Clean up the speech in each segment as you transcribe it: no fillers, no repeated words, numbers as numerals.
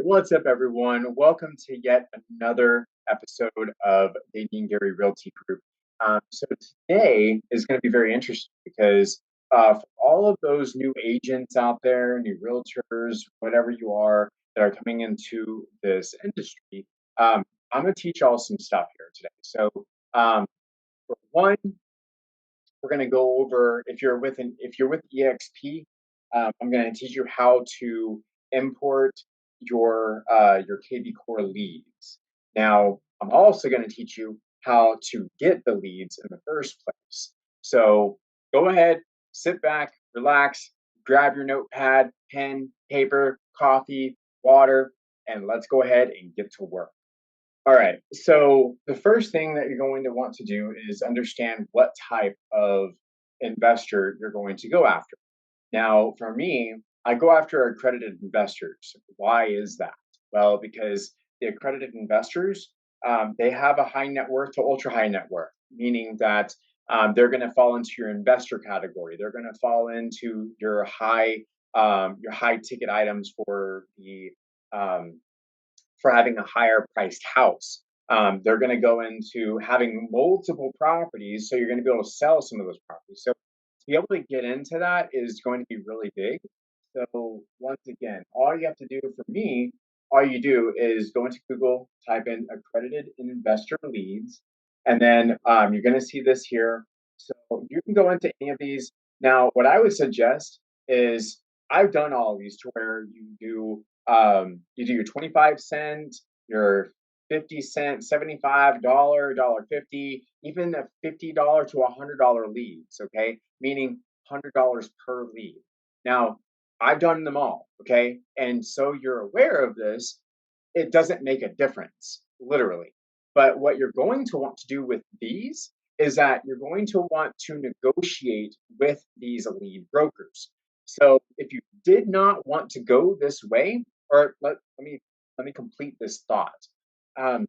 what's up, everyone? Welcome to yet another episode of the Gerry Realty Group. So today is going to be very interesting because for all of those new agents out there, new realtors, whatever you are that are coming into this industry, I'm going to teach y'all some stuff here today. So for one, we're going to go over if you're with EXP, I'm going to teach you how to import your Kvcore leads. Now, I'm also going to teach you how to get the leads in the first place. So go ahead, sit back, relax, grab your notepad, pen, paper, coffee, water, and let's go ahead and get to work. All right. So the first thing that you're going to want to do is understand what type of investor you're going to go after. Now, for me, I go after accredited investors. Why is that? Well, because the accredited investors, they have a high net worth to ultra high net worth, meaning that they're going to fall into your investor category. They're going to fall into your high ticket items um, for having a higher priced house. They're going to go into having multiple properties, so you're going to be able to sell some of those properties. So to be able to get into that is going to be really big. So once again, all you do is go into Google, type in accredited investor leads, and then you're going to see this here. So you can go into any of these. Now, what I would suggest is I've done all of these to where you do your 25 cent, your 50 cent, $75, $1.50, even a $50 to $100 leads, okay? Meaning $100 per lead. Now, I've done them all, okay? And so you're aware of this, it doesn't make a difference, literally. But what you're going to want to do with these is that you're going to want to negotiate with these lead brokers. So if you did not want to go this way, or let me complete this thought. Um,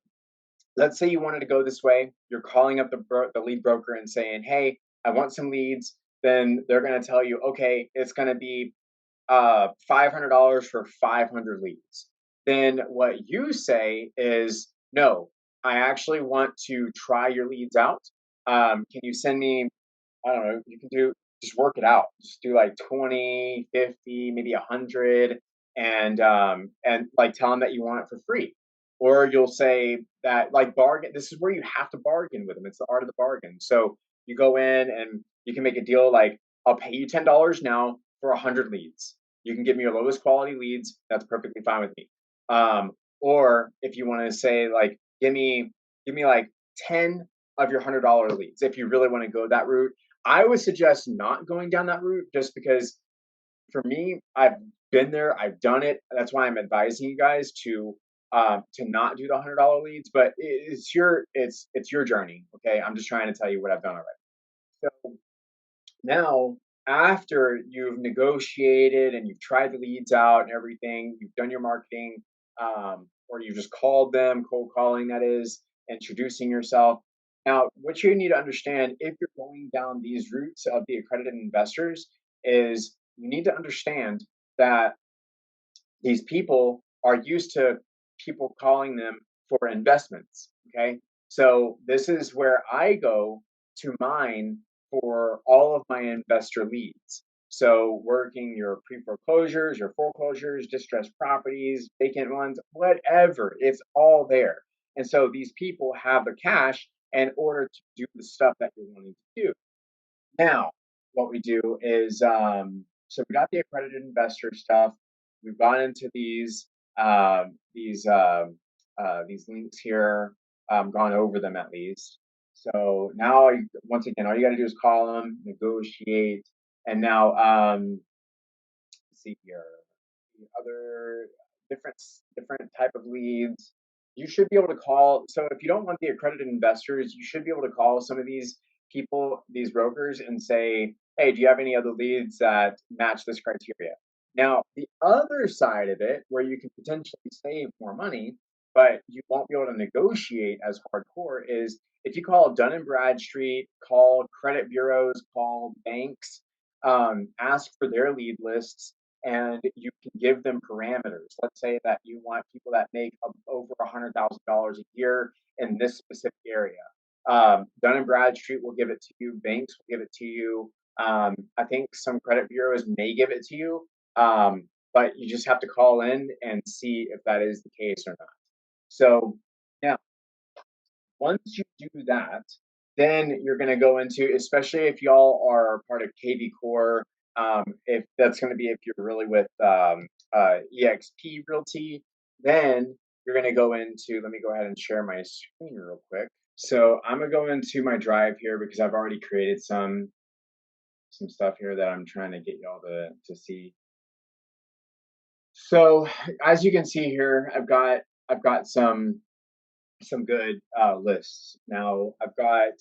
let's say you wanted to go this way. You're calling up the lead broker and saying, "Hey, I want some leads." Then they're going to tell you, "Okay, it's going to be $500 for 500 leads." Then what you say is, "No, I actually want to try your leads out. Can you send me, I don't know, you can just work it out. Just do like 20, 50, maybe 100, and like tell them that you want it for free." Or you'll say that, like, bargain. This is where you have to bargain with them. It's the art of the bargain. So you go in and you can make a deal like, "I'll pay you $10 now for 100 leads. You can give me your lowest quality leads. That's perfectly fine with me." Or if you want to say like, give me like 10 of your $100 leads. If you really want to go that route, I would suggest not going down that route, just because for me, I've been there, I've done it. That's why I'm advising you guys to not do the $100 leads. But it's your journey. Okay, I'm just trying to tell you what I've done already. So now, after you've negotiated and you've tried the leads out and everything, you've done your marketing, or you've just called them, cold calling, that is, introducing yourself. Now, what you need to understand if you're going down these routes of the accredited investors is you need to understand that these people are used to people calling them for investments. Okay. So this is where I go to mine for all of my investor leads. So working your pre-foreclosures, your foreclosures, distressed properties, vacant ones, whatever, it's all there. And so these people have the cash in order to do the stuff that you're wanting to do. Now, what we do is, so we got the accredited investor stuff. We've gone into um, these um, these links here, gone over them at least. So now, once again, all you got to do is call them, negotiate, and now, let's see here, the other different type of leads. You should be able to call. So if you don't want the accredited investors, you should be able to call some of these people, these brokers, and say, "Hey, do you have any other leads that match this criteria?" Now, the other side of it, where you can potentially save more money, but you won't be able to negotiate as hardcore, is if you call Dun and Bradstreet, call credit bureaus, call banks, ask for their lead lists. and you can give them parameters. Let's say that you want people that make over $100,000 a year in this specific area. Dun and Bradstreet will give it to you. Banks will give it to you. I think some credit bureaus may give it to you, but you just have to call in and see if that is the case or not. So now, once you do that, then you're going to go into, especially if y'all are part of Kvcore, if that's going to be if you're really with EXP Realty, then you're going to go into, let me go ahead and share my screen real quick. So I'm going to go into my drive here because I've already created some stuff here that I'm trying to get y'all to see. So as you can see here, I've got some good lists. Now I've got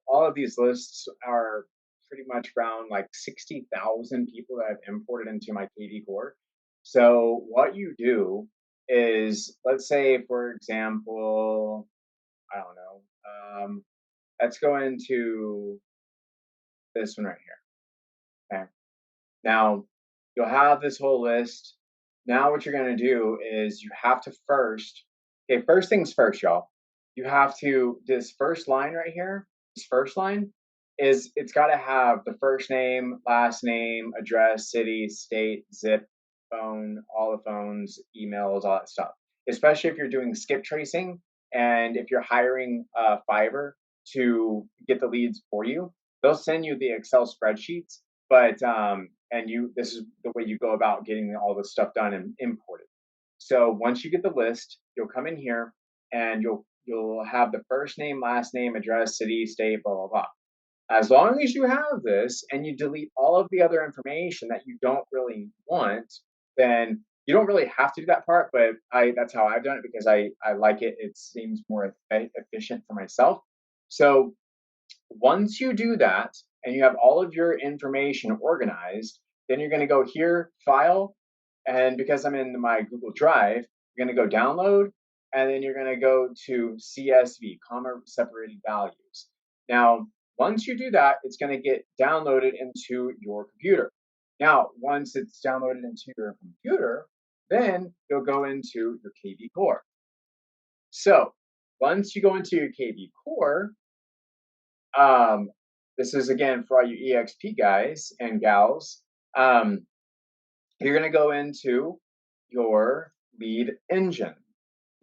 all of these lists are pretty much around like 60,000 people that I've imported into my Kvcore. So what you do is, let's say, for example, I don't know, let's go into this one right here. Okay. Now you'll have this whole list. Now what you're going to do is you have to okay, first things first, y'all. You have to, this first line right here, this first line it's got to have the first name, last name, address, city, state, zip, phone, all the phones, emails, all that stuff. Especially if you're doing skip tracing and if you're hiring Fiverr to get the leads for you, they'll send you the Excel spreadsheets, but this is the way you go about getting all this stuff done and imported. So once you get the list, you'll come in here and you'll have the first name, last name, address, city, state, blah, blah, blah. As long as you have this and you delete all of the other information that you don't really want, then you don't really have to do that part, but that's how I've done it because I like it. It seems more efficient for myself. So once you do that and you have all of your information organized, then you're going to go here, file, and because I'm in my Google Drive, you're going to go download, and then you're going to go to CSV, comma separated values. Now, once you do that, it's going to get downloaded into your computer. Now, once it's downloaded into your computer, then you'll go into your Kvcore. So once you go into your Kvcore, this is again for all you EXP guys and gals. You're going to go into your lead engine.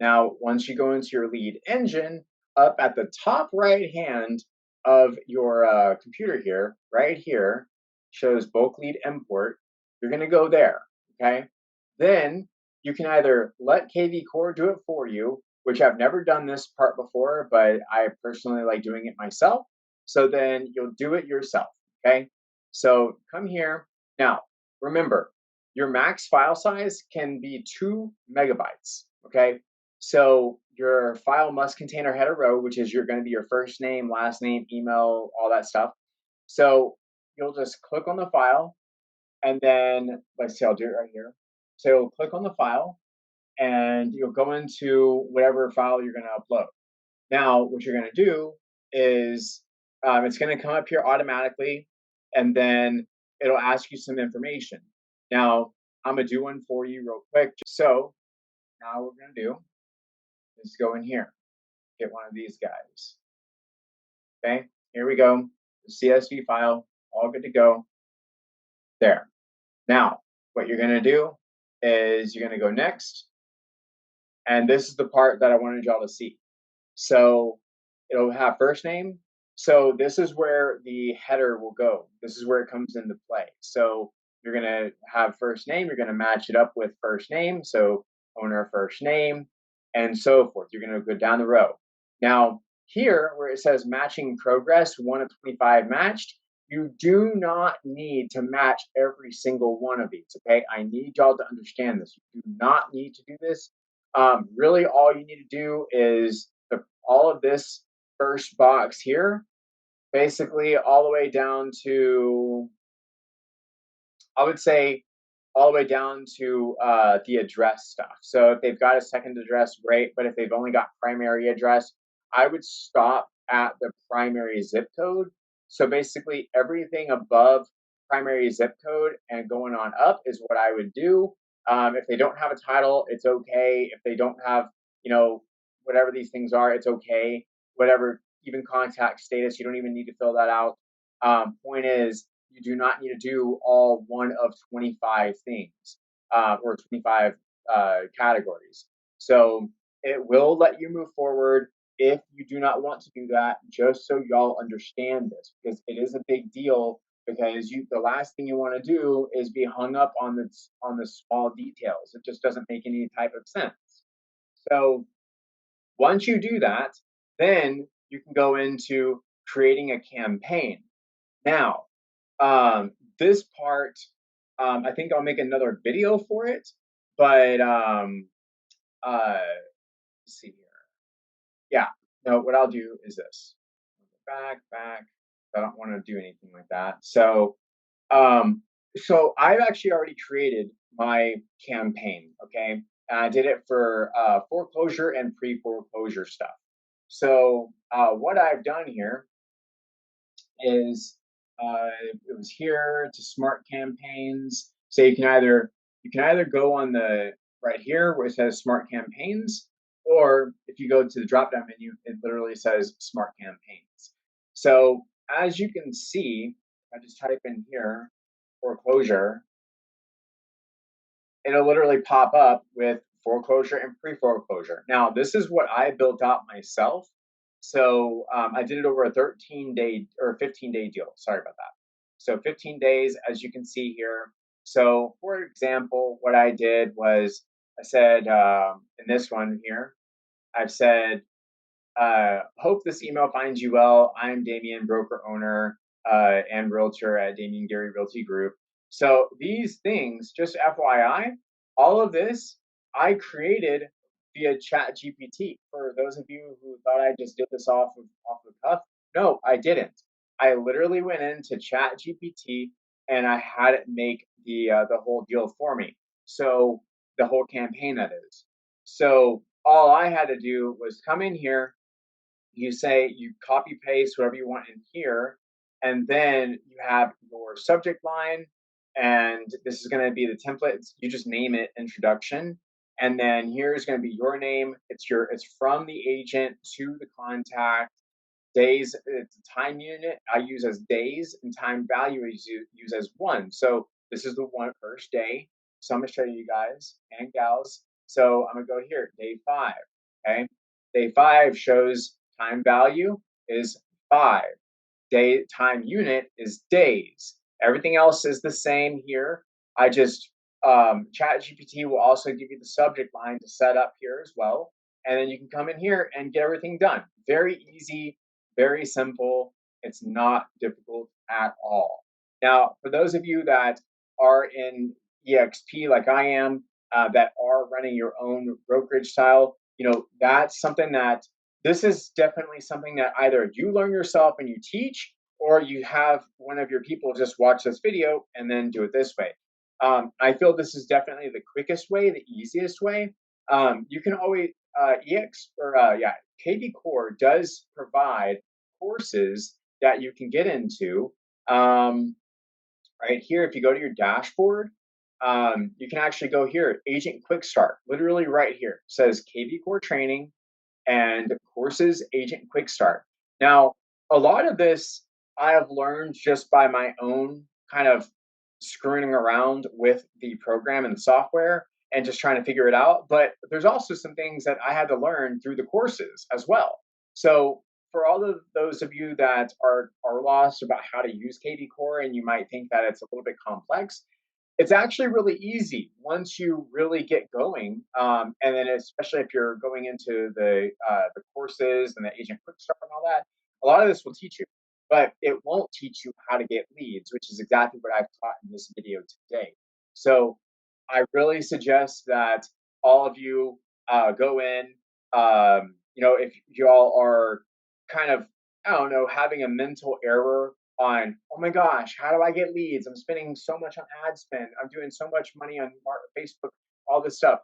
Now, once you go into your lead engine, up at the top right hand of your computer here, right here, shows bulk lead import. You're going to go there, okay? Then you can either let Kvcore do it for you, which I've never done this part before, but I personally like doing it myself. So then you'll do it yourself, okay? So come here. Now, remember, your max file size can be 2 megabytes, okay? So your file must contain a header row, which is going to be your first name, last name, email, all that stuff. So you'll just click on the file, and then let's see, I'll do it right here. So you'll click on the file, and you'll go into whatever file you're going to upload. Now, what you're going to do is it's going to come up here automatically, and then it'll ask you some information. Now, I'm going to do one for you real quick. So now what we're going to do is go in here, get one of these guys. Okay, here we go. The CSV file, all good to go. There. Now, what you're going to do is you're going to go next. And this is the part that I wanted y'all to see. So it'll have first name. So this is where the header will go. This is where it comes into play. So you're going to have first name. You're going to match it up with first name. So owner first name and so forth. You're going to go down the row. Now, here where it says matching progress, 1 of 25 matched, you do not need to match every single one of these, okay? I need y'all to understand this. You do not need to do this. Really, all you need to do is all of this first box here, basically all the way down to, I would say, all the way down to the address stuff. So if they've got a second address, great. But if they've only got primary address, I would stop at the primary zip code. So basically everything above primary zip code and going on up is what I would do. If they don't have a title, it's okay. If they don't have, whatever these things are, it's okay. Whatever, even contact status, you don't even need to fill that out. Point is, you do not need to do all one of 25 things or 25 categories. So it will let you move forward if you do not want to do that, just so y'all understand this, because it is a big deal. Because the last thing you want to do is be hung up on the small details. It just doesn't make any type of sense. So once you do that, then you can go into creating a campaign. Now, this part, I think I'll make another video for it, but let's see here. Yeah, no, what I'll do is this. Back. I don't want to do anything like that. So I've actually already created my campaign, okay? And I did it for foreclosure and pre-foreclosure stuff. So what I've done here is it was here to smart campaigns. So you can either go on the right here where it says smart campaigns, or if you go to the drop down menu, it literally says smart campaigns. So as you can see, I just type in here foreclosure, it'll literally pop up with foreclosure and pre-foreclosure. Now, this is what I built out myself. So I did it over a 13-day or 15-day deal. Sorry about that. So 15 days, as you can see here. So for example, what I did was I said in this one here, I've said, hope this email finds you well. I'm Damian, broker owner and realtor at Damian Gerry Realty Group. So these things, just FYI, all of this I created via Chat GPT. For those of you who thought I just did this off the cuff, no, I didn't. I literally went into Chat GPT and I had it make the whole deal for me. So the whole campaign, that is. So all I had to do was come in here, you copy paste whatever you want in here, and then you have your subject line, and this is going to be the template. You just name it introduction, and then here's going to be your name. It's from the agent to the contact. Days, it's a time unit I use as days, and time value is use as one. So this is the first day. So I'm going to show you guys and gals. So I'm going to go here, day 5. Okay, day 5 shows time value is 5. Day time unit is days. Everything else is the same here. I just Chat GPT will also give you the subject line to set up here as well, and then you can come in here and get everything done. Very easy, very simple. It's not difficult at all. Now, for those of you that are in EXP like I am, that are running your own brokerage style, that's something that this is definitely something that either you learn yourself and you teach, or you have one of your people just watch this video and then do it this way. I feel this is definitely the quickest way, the easiest way. You can always Kvcore does provide courses that you can get into. Right here, if you go to your dashboard, you can actually go here, Agent Quick Start, literally right here. It says Kvcore training and courses Agent Quick Start. Now, a lot of this I have learned just by my own kind of screwing around with the program and the software and just trying to figure it out. But there's also some things that I had to learn through the courses as well. So for all of those of you that are lost about how to use Kvcore and you might think that it's a little bit complex, it's actually really easy once you really get going, and then especially if you're going into the courses and the Agent Quick Start and all that. A lot of this will teach you, but it won't teach you how to get leads, which is exactly what I've taught in this video today. So I really suggest that all of you go in. If you all are kind of, I don't know, having a mental error on, oh my gosh, how do I get leads? I'm spending so much on ad spend. I'm doing so much money on Facebook, all this stuff.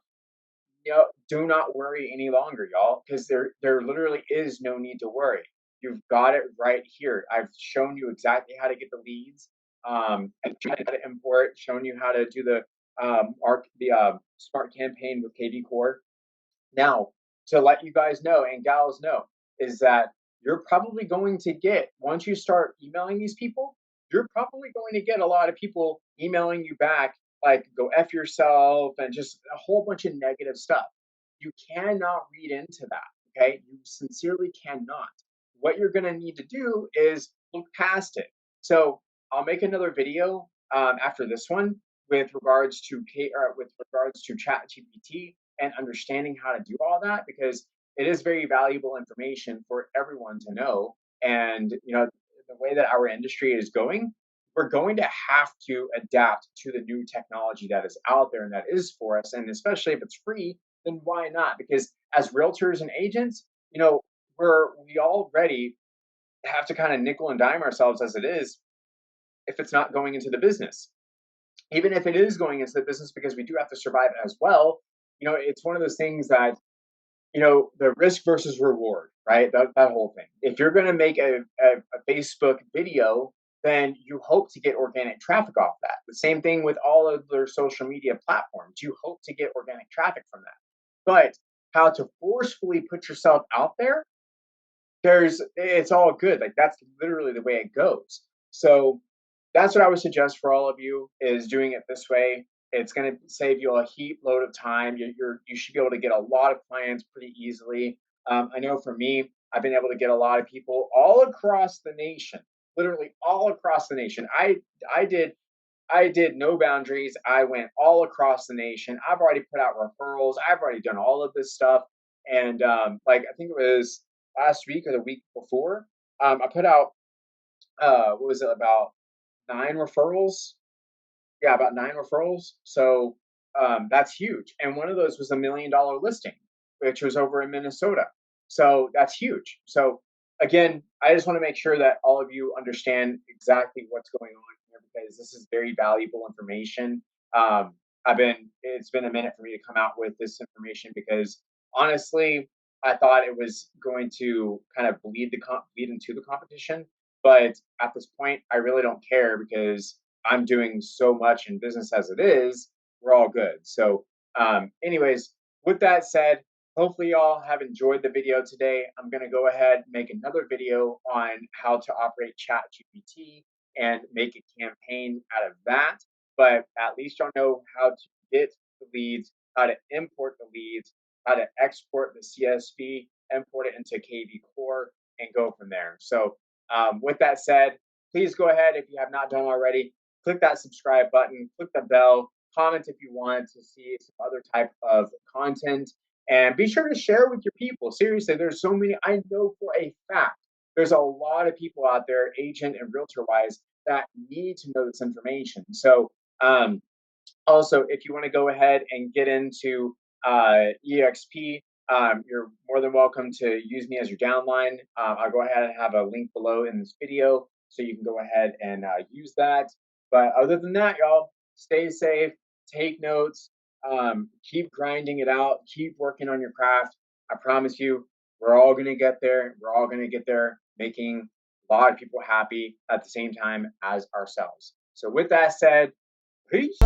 Do not worry any longer, y'all, because there literally is no need to worry. You've got it right here. I've shown you exactly how to get the leads. and how to import, showing you how to do the smart campaign with Kvcore. Now, to let you guys know and gals know, is that you're probably going to get, once you start emailing these people, you're probably going to get a lot of people emailing you back, like, go F yourself, and just a whole bunch of negative stuff. You cannot read into that, okay? You sincerely cannot. What you're going to need to do is look past it. So I'll make another video after this one with regards to ChatGPT and understanding how to do all that, because it is very valuable information for everyone to know. And the way that our industry is going, we're going to have to adapt to the new technology that is out there and that is for us. And especially if it's free, then why not? Because as realtors and agents, we already have to kind of nickel and dime ourselves as it is if it's not going into the business. Even if it is going into the business, because we do have to survive as well, it's one of those things that, the risk versus reward, right? That whole thing. If you're going to make a Facebook video, then you hope to get organic traffic off that. The same thing with all of their social media platforms. You hope to get organic traffic from that. But how to forcefully put yourself out there, it's all good. Like, that's literally the way it goes. So that's what I would suggest for all of you, is doing it this way. It's going to save you a heap load of time. You should be able to get a lot of clients pretty easily. I know for me, I've been able to get a lot of people all across the nation, literally all across the nation. I did no boundaries. I went all across the nation. I've already put out referrals. I've already done all of this stuff. And I think it was last week or the week before, I put out, what was it, about 9 referrals? Yeah, about 9 referrals. So that's huge. And one of those was $1 million listing, which was over in Minnesota. So that's huge. So again, I just want to make sure that all of you understand exactly what's going on here, because this is very valuable information. It's been a minute for me to come out with this information, because honestly, I thought it was going to kind of bleed into the competition. But at this point, I really don't care, because I'm doing so much in business as it is. We're all good. So anyways, with that said, hopefully y'all have enjoyed the video today. I'm going to go ahead and make another video on how to operate ChatGPT and make a campaign out of that. But at least y'all know how to get the leads, how to import the leads, how to export the CSV, import it into Kvcore, and go from there. So with that said, please go ahead, if you have not done already, click that subscribe button, click the bell, comment if you want to see some other type of content, and be sure to share with your people. Seriously, there's so many. I know for a fact there's a lot of people out there, agent and realtor wise, that need to know this information. So also, if you want to go ahead and get into EXP, you're more than welcome to use me as your downline. I'll go ahead and have a link below in this video, so you can go ahead and use that. But other than that, y'all, stay safe, take notes, keep grinding it out, keep working on your craft. I promise you, we're all going to get there. We're all going to get there, making a lot of people happy at the same time as ourselves. So with that said, peace.